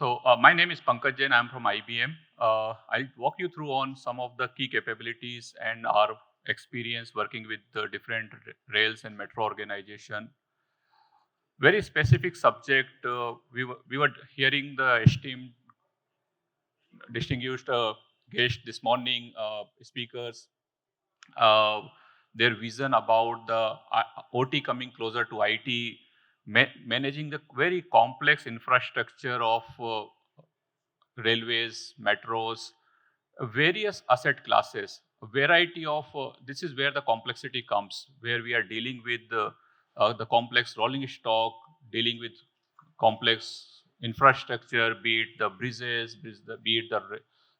My name is Pankaj Jain. I'm from IBM. I'll walk you through on some of the key capabilities and our experience working with the different rails and metro organization. Very specific subject. We were hearing the esteemed, distinguished guest this morning, speakers, uh, their vision about the OT coming closer to IT, managing the very complex infrastructure of railways, metros, various asset classes, a variety of, this is where the complexity comes, where we are dealing with the complex rolling stock, dealing with complex infrastructure, be it the bridges, be it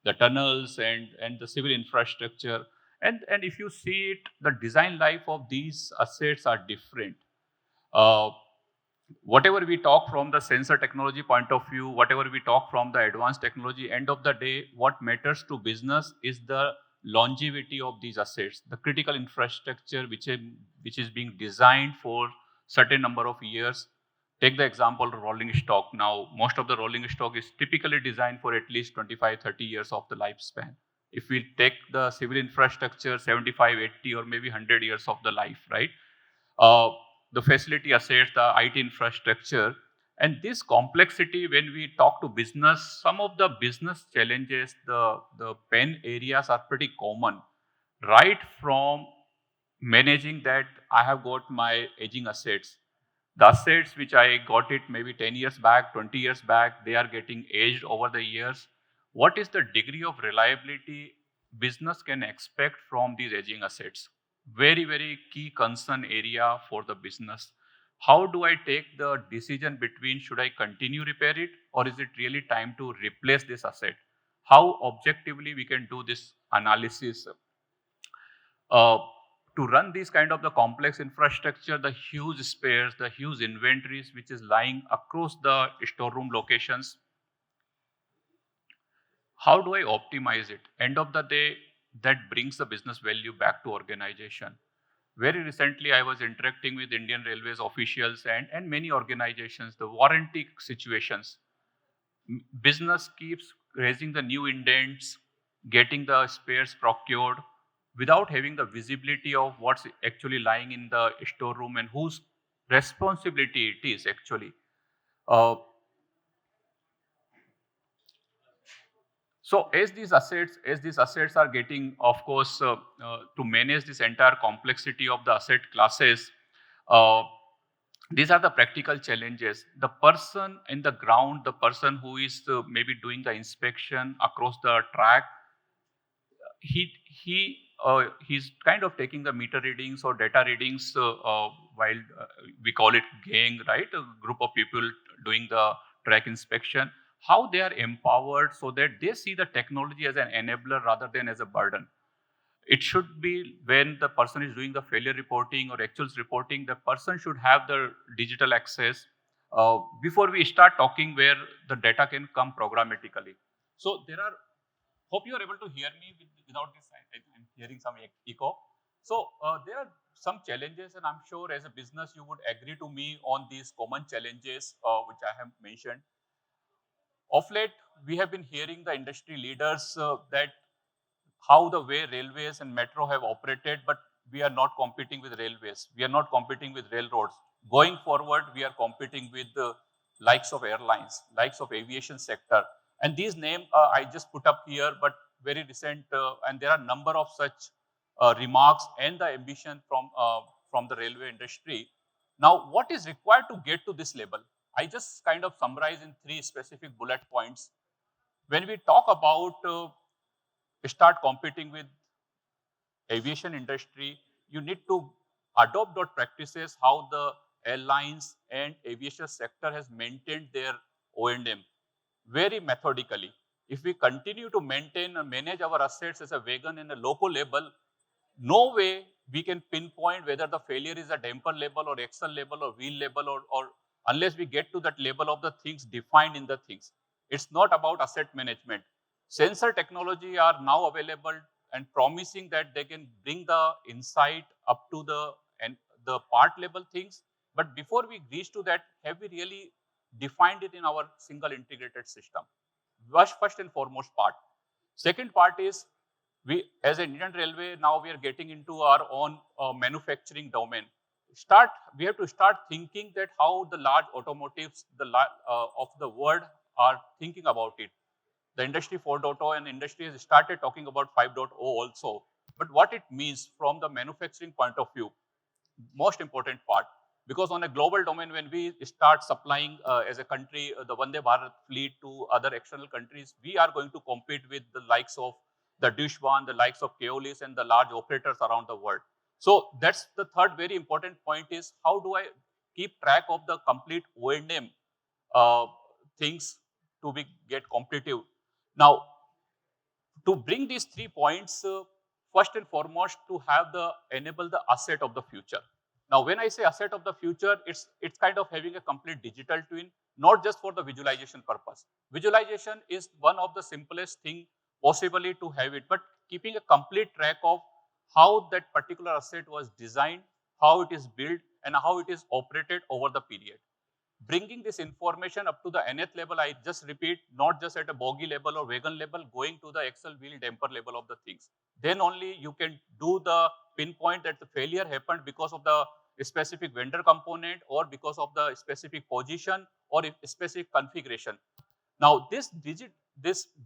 the tunnels and the civil infrastructure. And if you see it, the design life of these assets are different. Uh, Whatever we talk from the sensor technology point of view, whatever we talk from the advanced technology, end of the day, what matters to business is the longevity of these assets, the critical infrastructure which is being designed for certain number of years. Take the example of rolling stock. Now, most of the rolling stock is typically designed for at least 25, 30 years of the lifespan. If we take the civil infrastructure, 75, 80, or maybe 100 years of the life, right? uh, the facility assets, the IT infrastructure. And this complexity, when we talk to business, some of the business challenges, the pain areas are pretty common, right from managing that I have got my aging assets. The assets which I got it maybe 10 years back, 20 years back, they are getting aged over the years. What is the degree of reliability business can expect from these aging assets? Very, very key concern area for the business. How do I take the decision between should I continue repair it or is it really time to replace this asset? How objectively we can do this analysis? uh, to run these kind of the complex infrastructure, the huge spares, the huge inventories which is lying across the storeroom locations, how do I optimize it? End of the day, that brings the business value back to organization. Very recently, I was interacting with Indian Railways officials and many organizations, the warranty situations. Business keeps raising the new indents, getting the spares procured without having the visibility of what's actually lying in the storeroom and whose responsibility it is actually. Uh, so as these assets are getting, of course, to manage this entire complexity of the asset classes, uh, these are the practical challenges. The person in the ground, the person who is maybe doing the inspection across the track, he's kind of taking the meter readings or data readings while we call it gang, right? A group of people doing the track inspection. How they are empowered so that they see the technology as an enabler rather than as a burden. It should be when the person is doing the failure reporting or actuals reporting, the person should have the digital access before we start talking where the data can come programmatically. So there are, hope you are able to hear me without this. I'm hearing some echo. So there are some challenges, and I'm sure as a business you would agree to me on these common challenges which I have mentioned. Of late, we have been hearing the industry leaders that how the way railways and metro have operated, but we are not competing with railways. We are not competing with railroads. Going forward, we are competing with the likes of airlines, likes of aviation sector. And these names I just put up here, but very recent, and there are number of such remarks and the ambition from the railway industry. Now, what is required to get to this level? I just kind of summarize in three specific bullet points. When we talk about start competing with aviation industry, you need to adopt those practices how the airlines and aviation sector has maintained their O&M very methodically. If we continue to maintain and manage our assets as a wagon and a loco level, no way we can pinpoint whether the failure is a damper level or axle level or wheel level or unless we get to that level of the things defined in the things. It's not about asset management. Sensor technology are now available and promising that they can bring the insight up to the and the part level things. But before we reach to that, have we really defined it in our single integrated system. First and foremost part. Second part is we, as an Indian Railway, now we are getting into our own manufacturing domain. We have to start thinking that how the large automotives of the world are thinking about it. The industry 4.0 and industry has started talking about 5.0 also. But what it means from the manufacturing point of view, most important part, because on a global domain, when we start supplying as a country the Vande Bharat fleet to other external countries, we are going to compete with the likes of the Dishwan, the likes of Keolis, and the large operators around the world. So that's the third very important point is how do I keep track of the complete O&M uh, things to be get competitive. Now, to bring these 3 points, first and foremost, to have the enable the asset of the future. Now, when I say asset of the future, it's kind of having a complete digital twin, not just for the visualization purpose. Visualization is one of the simplest thing possibly to have it, but keeping a complete track of how that particular asset was designed, how it is built, and how it is operated over the period. Bringing this information up to the nth level, I just repeat, not just at a bogie level or wagon level, going to the axle wheel damper level of the things. Then only you can do the pinpoint that the failure happened because of the specific vendor component or because of the specific position or specific configuration. Now, this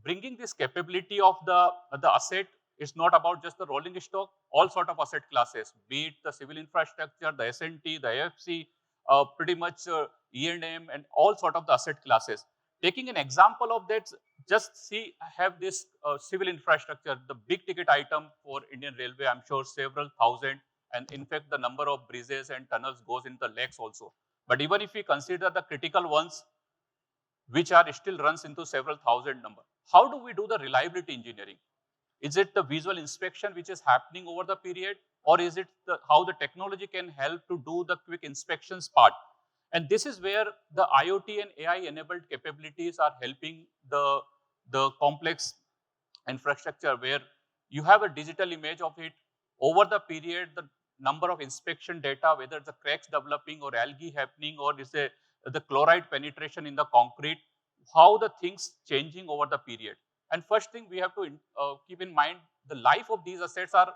bringing this capability of the asset is not about just the rolling stock, all sort of asset classes, be it the civil infrastructure, the S&T, the AFC, pretty much E&M, and all sort of the asset classes. Taking an example of that, just see, I have this civil infrastructure, the big ticket item for Indian Railway, I'm sure several thousand, and in fact, the number of bridges and tunnels goes in the lakhs also. But even if we consider the critical ones, which are still runs into several thousand number. How do we do the reliability engineering? Is it the visual inspection which is happening over the period, or is it how the technology can help to do the quick inspections part? And this is where the IoT and AI enabled capabilities are helping the complex infrastructure, where you have a digital image of it over the period, the number of inspection data, whether the cracks developing or algae happening, or is the chloride penetration in the concrete, how the things changing over the period. And first thing we have to keep in mind, the life of these assets are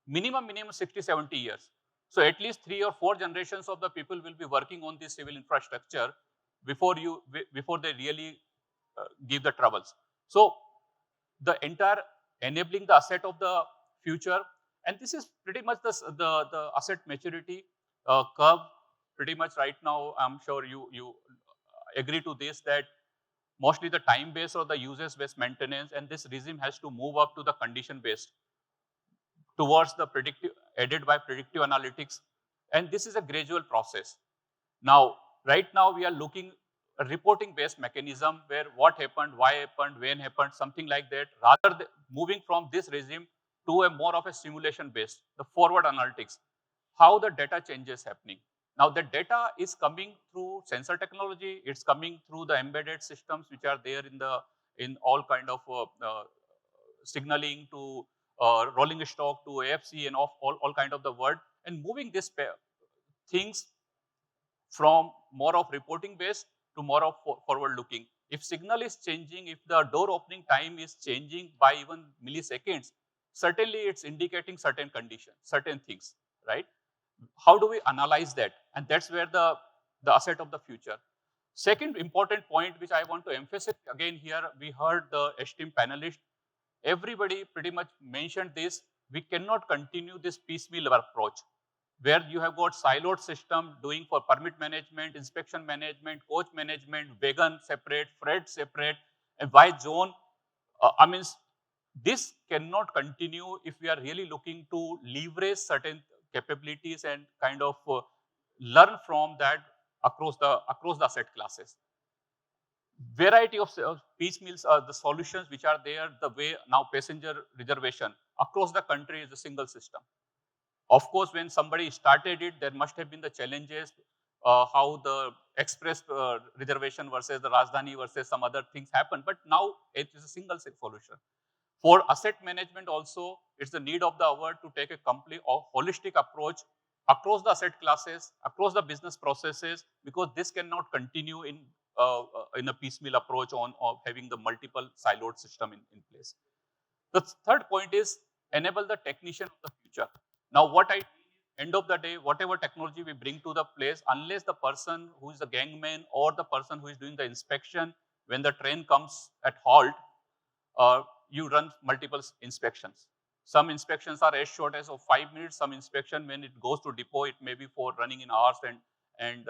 minimum 60, 70 years. So at least 3 or 4 generations of the people will be working on this civil infrastructure before they really give the troubles. So the entire enabling the asset of the future, and this is pretty much the asset maturity curve. Pretty much right now, I'm sure you agree to this, that mostly the time based or the usage based maintenance, and this regime has to move up to the condition based towards the predictive, aided by predictive analytics, and this is a gradual process. Now, right now we are looking a reporting based mechanism where what happened, why happened, when happened, something like that, rather than moving from this regime to a more of a simulation based, the forward analytics, how the data changes happening. Now, the data is coming through sensor technology, it's coming through the embedded systems which are there in all kind of signaling to rolling stock to AFC and all kind of the world, and moving this things from more of reporting based to more of forward looking. If signal is changing, if the door opening time is changing by even milliseconds, certainly it's indicating certain conditions, certain things, right? How do we analyze that? And that's where the asset of the future. Second important point which I want to emphasize again here, we heard the esteemed panelist, everybody pretty much mentioned this. We cannot continue this piecemeal approach where you have got siloed system doing for permit management, inspection management, coach management, wagon separate, freight separate, and by zone. I mean, this cannot continue if we are really looking to leverage certain capabilities and kind of learn from that across the asset classes. Variety of piecemeals are the solutions which are there. The way now passenger reservation across the country is a single system. Of course, when somebody started it, there must have been the challenges, how the express reservation versus the Rajdhani versus some other things happen. But now it is a single solution. For asset management also, it's the need of the hour to take a complete or holistic approach across the asset classes, across the business processes, because this cannot continue in in a piecemeal approach on of having the multiple siloed system in place. The third point is enable the technician of the future. Now, what I end of the day, whatever technology we bring to the place, unless the person who is the gangman or the person who is doing the inspection, when the train comes at halt, you run multiple inspections. Some inspections are as short as of 5 minutes. Some inspection, when it goes to depot, it may be for running in hours and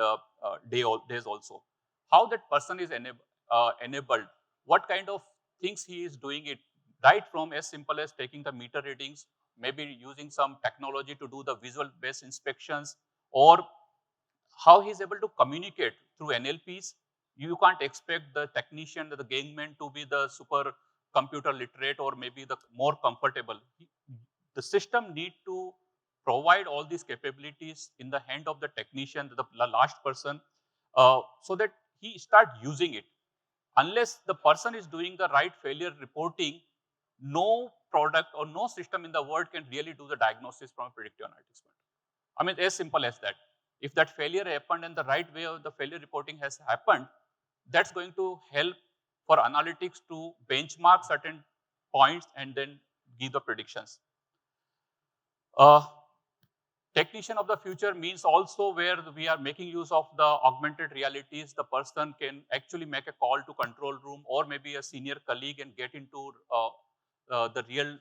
days also. How that person is enabled, what kind of things he is doing it, right from as simple as taking the meter readings, maybe using some technology to do the visual based inspections, or how he's able to communicate through NLPs. You can't expect the technician, the gangman to be the super computer literate or maybe the more comfortable. The system need to provide all these capabilities in the hand of the technician, the last person, so that he start using it. Unless the person is doing the right failure reporting, no product or no system in the world can really do the diagnosis from a predictive analytics point. I mean, as simple as that. If that failure happened and the right way of the failure reporting has happened, that's going to help for analytics to benchmark certain points and then give the predictions. Uh, Technician of the future means also where we are making use of the augmented realities. The person can actually make a call to control room or maybe a senior colleague and get into the real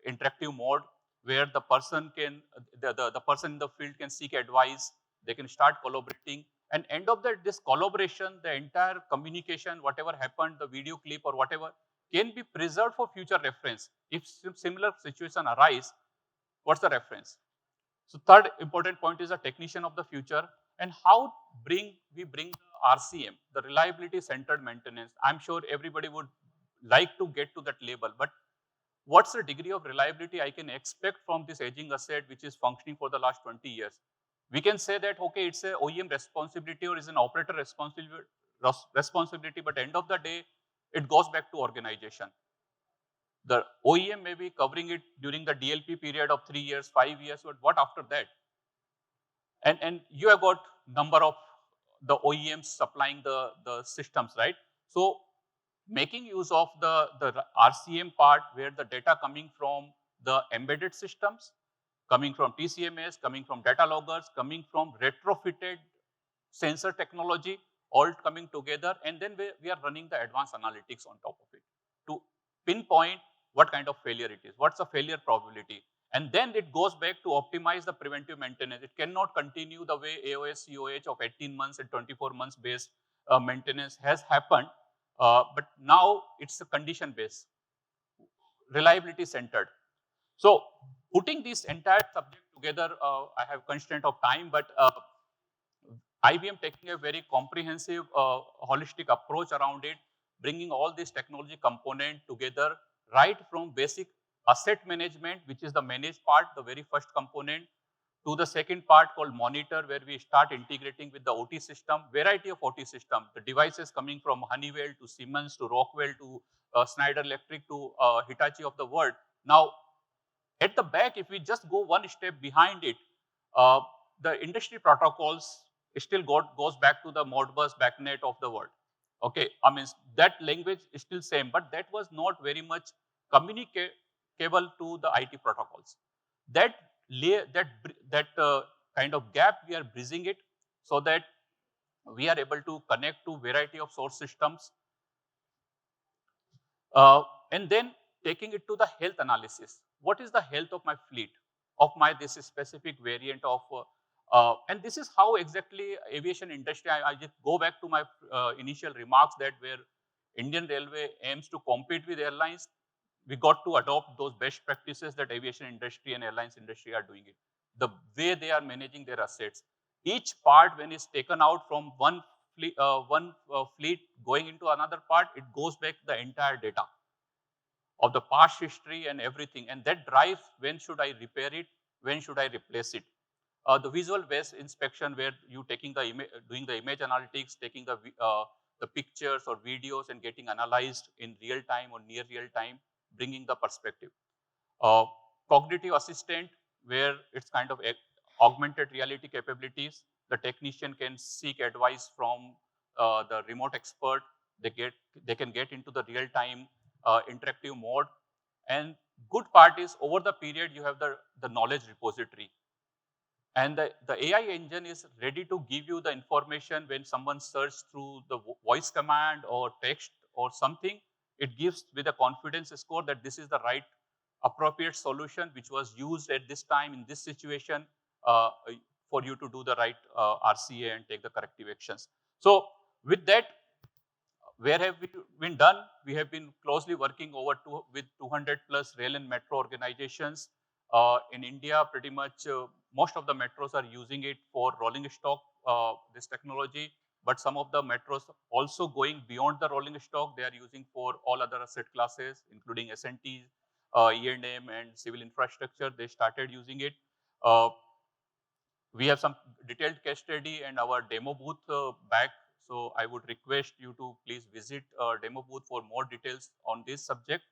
interactive mode where the person can, the person in the field can seek advice, they can start collaborating. And end of that, this collaboration, the entire communication, whatever happened, the video clip or whatever, can be preserved for future reference. If similar situation arise, what's the reference? So third important point is a technician of the future and how we bring the RCM, the reliability centered maintenance. I'm sure everybody would like to get to that level, but what's the degree of reliability I can expect from this aging asset which is functioning for the last 20 years? We can say that, okay, it's a OEM responsibility or is an operator responsibility, but end of the day, it goes back to organization. The OEM may be covering it during the DLP period of 3 years, 5 years, but what after that? And you have got number of the OEMs supplying the systems, right? So making use of the RCM part where the data coming from the embedded systems, coming from TCMS, coming from data loggers, coming from retrofitted sensor technology, all coming together, and then we are running the advanced analytics on top of it to pinpoint what kind of failure it is, what's the failure probability. And then it goes back to optimize the preventive maintenance. It cannot continue the way AOS, COH of 18 months and 24 months based maintenance has happened, but now it's a condition based, reliability centered. So putting this entire subject together, I have constraint of time, but IBM taking a very comprehensive, holistic approach around it, bringing all this technology component together, right from basic asset management, which is the managed part, the very first component, to the second part called monitor, where we start integrating with the OT system, variety of OT system, the devices coming from Honeywell to Siemens to Rockwell to Schneider Electric to Hitachi of the world. Now, at the back, if we just go one step behind it, uh, the industry protocols still goes back to the Modbus backnet of the world. Okay, I mean that language is still same, but that was not very much communicable to the IT protocols. That kind of gap we are bridging it so that we are able to connect to variety of source systems, and then taking it to the health analysis. What is the health of my fleet, of my this specific variant of, and this is how exactly aviation industry, I just go back to my initial remarks that where Indian Railway aims to compete with airlines, we got to adopt those best practices that aviation industry and airlines industry are doing it. The way they are managing their assets. Each part when it's taken out from one fleet going into another part, it goes back the entire data of the past history and everything. And that drives when should I repair it, when should I replace it. The visual based inspection where you taking the doing the image analytics, taking the pictures or videos and getting analyzed in real time or near real time, bringing the perspective. Uh, Cognitive assistant where it's kind of augmented reality capabilities. The technician can seek advice from the remote expert, they get they can get into the real time interactive mode. And good part is over the period you have the knowledge repository, and the AI engine is ready to give you the information when someone searches through the voice command or text or something. It gives with a confidence score that this is the right appropriate solution which was used at this time in this situation, uh, for you to do the right RCA and take the corrective actions. So with that, where have we been done? We have been closely working with 200 plus rail and metro organizations. In India, pretty much most of the metros are using it for rolling stock, this technology. But some of the metros also going beyond the rolling stock. They are using for all other asset classes, including S&T, E&M, and civil infrastructure. They started using it. Uh, we have some detailed case study and our demo booth back. So I would request you to please visit our demo booth for more details on this subject.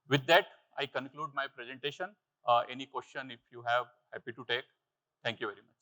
With that, I conclude my presentation. Any question if you have, happy to take. Thank you very much.